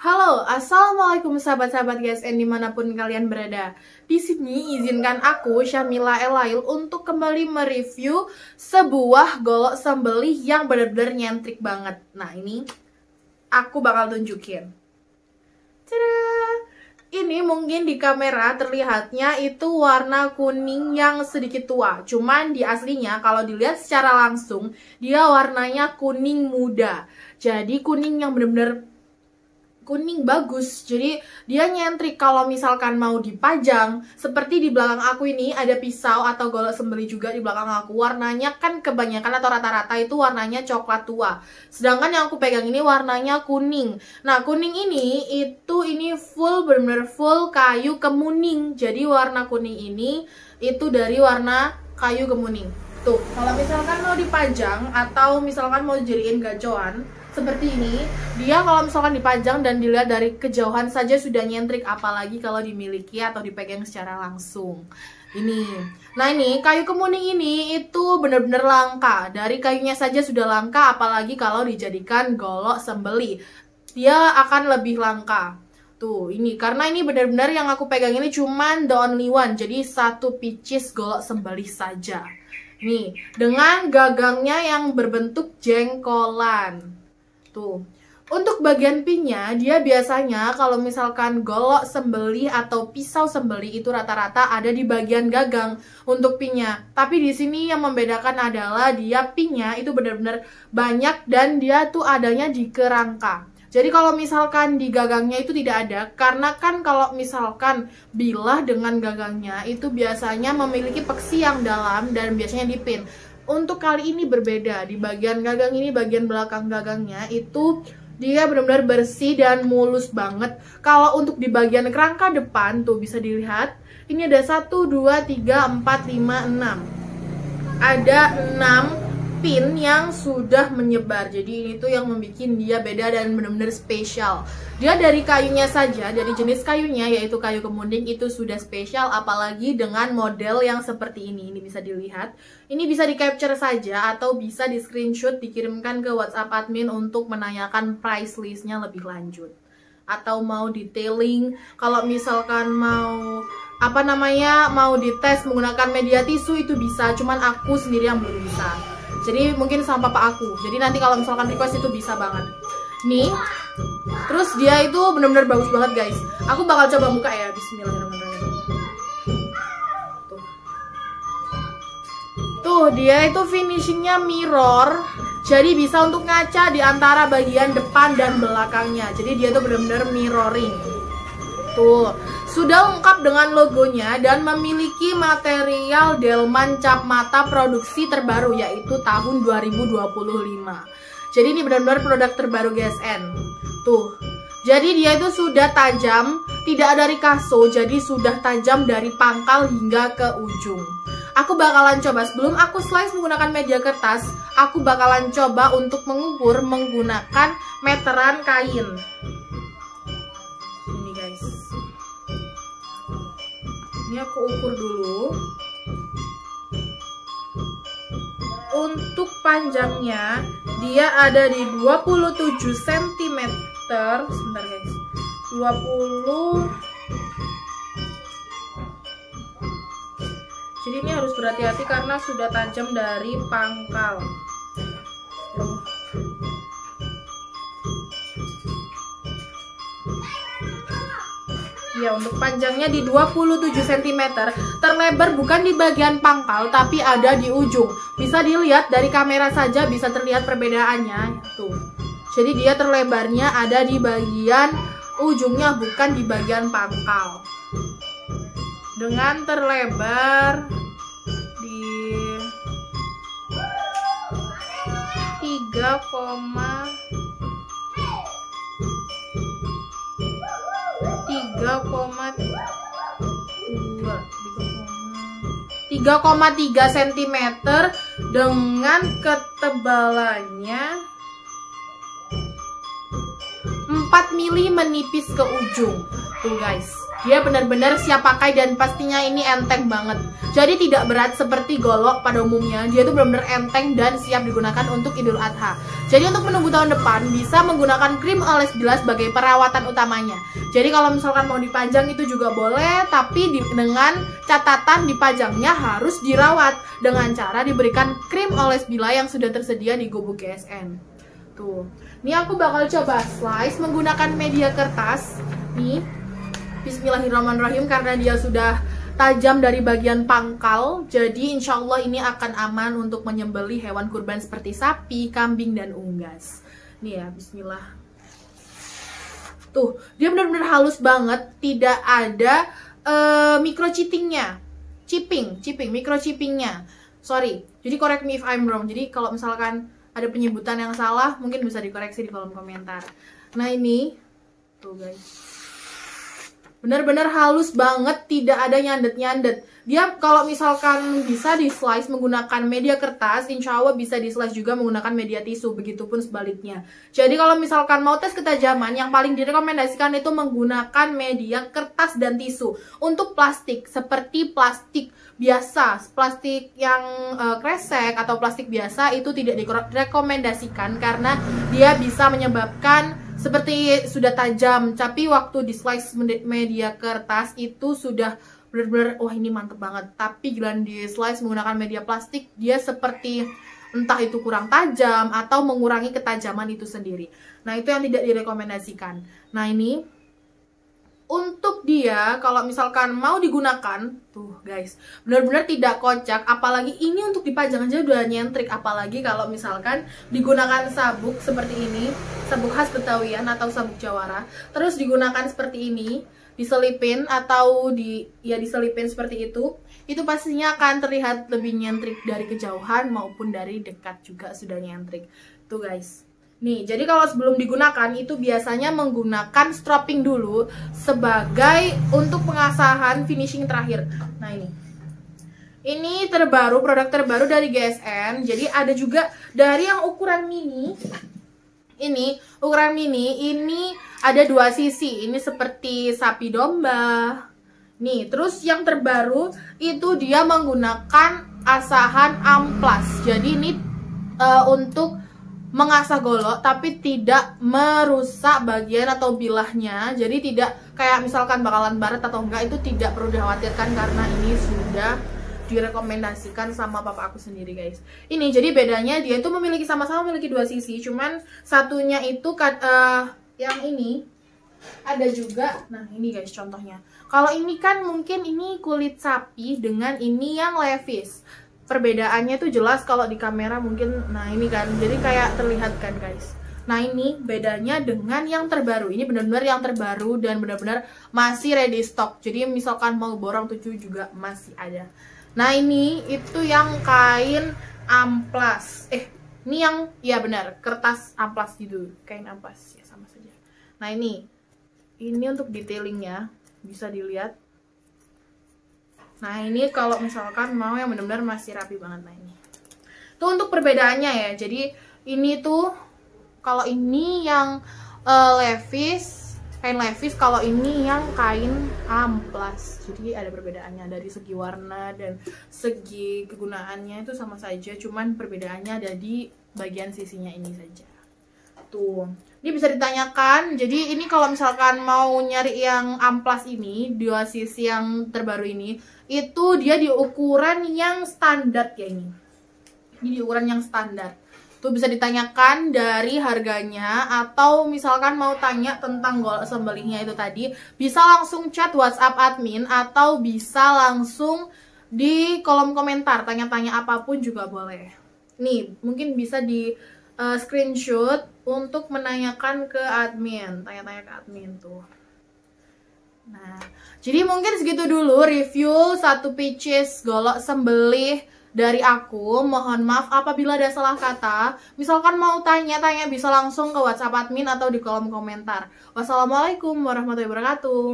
Halo, assalamualaikum sahabat-sahabat GSN dimanapun kalian berada. Di sini izinkan aku Syamila Elail untuk kembali mereview sebuah golok sembelih yang benar-benar nyentrik banget. Nah ini aku bakal tunjukin. Tada! Ini mungkin di kamera terlihatnya itu warna kuning yang sedikit tua. Cuman di aslinya kalau dilihat secara langsung dia warnanya kuning muda. Jadi kuning yang benar-benar kuning bagus, jadi dia nyentrik kalau misalkan mau dipajang. Seperti di belakang aku ini ada pisau atau golok sembelih juga di belakang aku. Warnanya kan kebanyakan atau rata-rata itu warnanya coklat tua. Sedangkan yang aku pegang ini warnanya kuning. Nah kuning ini full, bener-bener full kayu kemuning. Jadi warna kuning ini itu dari warna kayu kemuning. Tuh, kalau misalkan mau dipajang atau misalkan mau dijadiin gacoan seperti ini, dia kalau misalkan dipajang dan dilihat dari kejauhan saja sudah nyentrik, apalagi kalau dimiliki atau dipegang secara langsung. Ini, nah ini kayu kemuning ini itu benar-benar langka. Dari kayunya saja sudah langka, apalagi kalau dijadikan golok sembelih, dia akan lebih langka. Tuh, ini karena ini benar-benar yang aku pegang ini cuman the only one, jadi satu pieces golok sembelih saja. Nih, dengan gagangnya yang berbentuk jengkolan. Tuh. Untuk bagian pinnya, dia biasanya kalau misalkan golok sembelih atau pisau sembelih itu rata-rata ada di bagian gagang untuk pinnya. Tapi di sini yang membedakan adalah dia pinnya itu benar-benar banyak dan dia tuh adanya di kerangka. Jadi kalau misalkan di gagangnya itu tidak ada, karena kan kalau misalkan bilah dengan gagangnya itu biasanya memiliki peksi yang dalam dan biasanya dipin. Untuk kali ini berbeda, di bagian gagang ini, bagian belakang gagangnya itu dia benar-benar bersih dan mulus banget. Kalau untuk di bagian kerangka depan tuh bisa dilihat, ini ada 1, 2, 3, 4, 5, 6. Ada 6 pin yang sudah menyebar. Jadi ini tuh yang membuat dia beda dan benar-benar spesial. Dia dari kayunya saja, dari jenis kayunya yaitu kayu kemuning itu sudah spesial, apalagi dengan model yang seperti ini. Ini bisa dilihat. Ini bisa di capture saja atau bisa di screenshot dikirimkan ke WhatsApp admin untuk menanyakan price listnya lebih lanjut. Atau mau detailing, kalau misalkan mau mau dites menggunakan media tisu itu bisa, cuman aku sendiri yang belum bisa. Jadi mungkin sama papa aku. Jadi nanti kalau misalkan request itu bisa banget. Nih. Terus dia itu benar-benar bagus banget, guys. Aku bakal coba buka ya. Bismillahirrahmanirrahim. Tuh, dia itu finishingnya mirror. Jadi bisa untuk ngaca di antara bagian depan dan belakangnya. Jadi dia tuh benar-benar mirroring. Tuh. Sudah lengkap dengan logonya dan memiliki material delman cap mata produksi terbaru yaitu tahun 2025. Jadi ini benar-benar produk terbaru GSN. Tuh. Jadi dia itu sudah tajam, tidak dari kaso, jadi sudah tajam dari pangkal hingga ke ujung. Aku bakalan coba sebelum aku slice menggunakan media kertas, aku bakalan coba untuk mengukur menggunakan meteran kain. Ini guys. Ini aku ukur dulu. Untuk panjangnya dia ada di 27 cm. Sebentar guys. 20. Jadi ini harus berhati-hati karena sudah tajam dari pangkal. Ya, untuk panjangnya di 27 cm, terlebar bukan di bagian pangkal tapi ada di ujung. Bisa dilihat dari kamera saja bisa terlihat perbedaannya tuh. Jadi dia terlebarnya ada di bagian ujungnya bukan di bagian pangkal. Dengan terlebar di 3,3 cm dengan ketebalannya 4 mili menipis ke ujung. Tuh guys, Dia benar-benar siap pakai dan pastinya ini enteng banget. Jadi tidak berat seperti golok pada umumnya. Dia tuh benar-benar enteng dan siap digunakan untuk Idul Adha. Jadi untuk menunggu tahun depan bisa menggunakan krim oles bila sebagai perawatan utamanya. Jadi kalau misalkan mau dipajang itu juga boleh, tapi dengan catatan dipajangnya harus dirawat dengan cara diberikan krim oles bila yang sudah tersedia di Gubuk GSN. Tuh. Ini aku bakal coba slice menggunakan media kertas. Nih. Bismillahirrahmanirrahim, karena dia sudah tajam dari bagian pangkal, jadi insya Allah ini akan aman untuk menyembelih hewan kurban seperti sapi, kambing, dan unggas. Nih ya, bismillah. Tuh, dia benar-benar halus banget, tidak ada micro cheatingnya, micro chippingnya. Sorry, jadi correct me if I'm wrong. Jadi kalau misalkan ada penyebutan yang salah, mungkin bisa dikoreksi di kolom komentar. Nah ini, tuh guys. Benar-benar halus banget, tidak ada nyandet-nyandet. Dia kalau misalkan bisa di slice menggunakan media kertas, insya Allah bisa di slice juga menggunakan media tisu, begitupun sebaliknya. Jadi kalau misalkan mau tes ketajaman, yang paling direkomendasikan itu menggunakan media kertas dan tisu. Untuk plastik, seperti plastik biasa, plastik yang kresek atau plastik biasa itu tidak direkomendasikan karena dia bisa menyebabkan seperti sudah tajam, tapi waktu di slice media kertas itu sudah benar-benar, wah ini mantep banget. Tapi giliran di slice menggunakan media plastik, dia seperti entah itu kurang tajam atau mengurangi ketajaman itu sendiri. Nah itu yang tidak direkomendasikan. Nah ini untuk dia kalau misalkan mau digunakan, tuh guys, benar-benar tidak kocak. Apalagi ini untuk dipajang aja udah nyentrik, apalagi kalau misalkan digunakan sabuk seperti ini, sabuk khas Betawian atau sabuk Jawara, terus digunakan seperti ini, diselipin atau diselipin seperti itu pastinya akan terlihat lebih nyentrik dari kejauhan maupun dari dekat juga sudah nyentrik. Tuh guys. Nih, jadi kalau sebelum digunakan itu biasanya menggunakan stropping dulu sebagai untuk pengasahan finishing terakhir. Nah ini terbaru, produk terbaru dari GSN. Jadi ada juga dari yang ukuran mini. Ini ukuran mini, ini ada dua sisi. Ini seperti sapi domba. Nih, terus yang terbaru itu dia menggunakan asahan amplas. Jadi ini untuk mengasah golok tapi tidak merusak bagian atau bilahnya. Jadi tidak kayak misalkan bakalan baret atau enggak, itu tidak perlu dikhawatirkan karena ini sudah direkomendasikan sama papa aku sendiri guys. Ini jadi bedanya dia itu sama-sama memiliki dua sisi, cuman satunya itu yang ini ada juga. Nah ini guys contohnya. Kalau ini kan mungkin ini kulit sapi dengan ini yang levis. Perbedaannya tuh jelas kalau di kamera mungkin, nah ini kan jadi kayak terlihat kan guys. Nah ini bedanya dengan yang terbaru. Ini benar-benar yang terbaru dan benar-benar masih ready stock. Jadi misalkan mau borong 7 juga masih ada. Nah ini itu yang kain amplas. Ini yang ya benar kertas amplas gitu, kain amplas ya sama saja. Nah ini untuk detailingnya bisa dilihat. Nah ini kalau misalkan mau yang benar-benar masih rapi banget. Nah ini tuh untuk perbedaannya ya. Jadi ini tuh kalau ini yang levis, kain levis, kalau ini yang kain amplas. Jadi ada perbedaannya dari segi warna dan segi kegunaannya itu sama saja, cuman perbedaannya ada di bagian sisinya ini saja. Tuh, ini bisa ditanyakan. Jadi ini kalau misalkan mau nyari yang amplas ini, dua sisi yang terbaru ini, itu dia di ukuran yang standar ya ini. Ini di ukuran yang standar. Tuh bisa ditanyakan dari harganya, atau misalkan mau tanya tentang golok sembelihnya itu tadi, bisa langsung chat WhatsApp admin atau bisa langsung di kolom komentar, tanya-tanya apapun juga boleh. Nih, mungkin bisa di screenshot untuk menanyakan ke admin, tanya-tanya ke admin tuh. Nah, jadi mungkin segitu dulu review satu pieces golok sembelih dari aku. Mohon maaf apabila ada salah kata. Misalkan mau tanya-tanya bisa langsung ke WhatsApp admin atau di kolom komentar. Wassalamualaikum warahmatullahi wabarakatuh.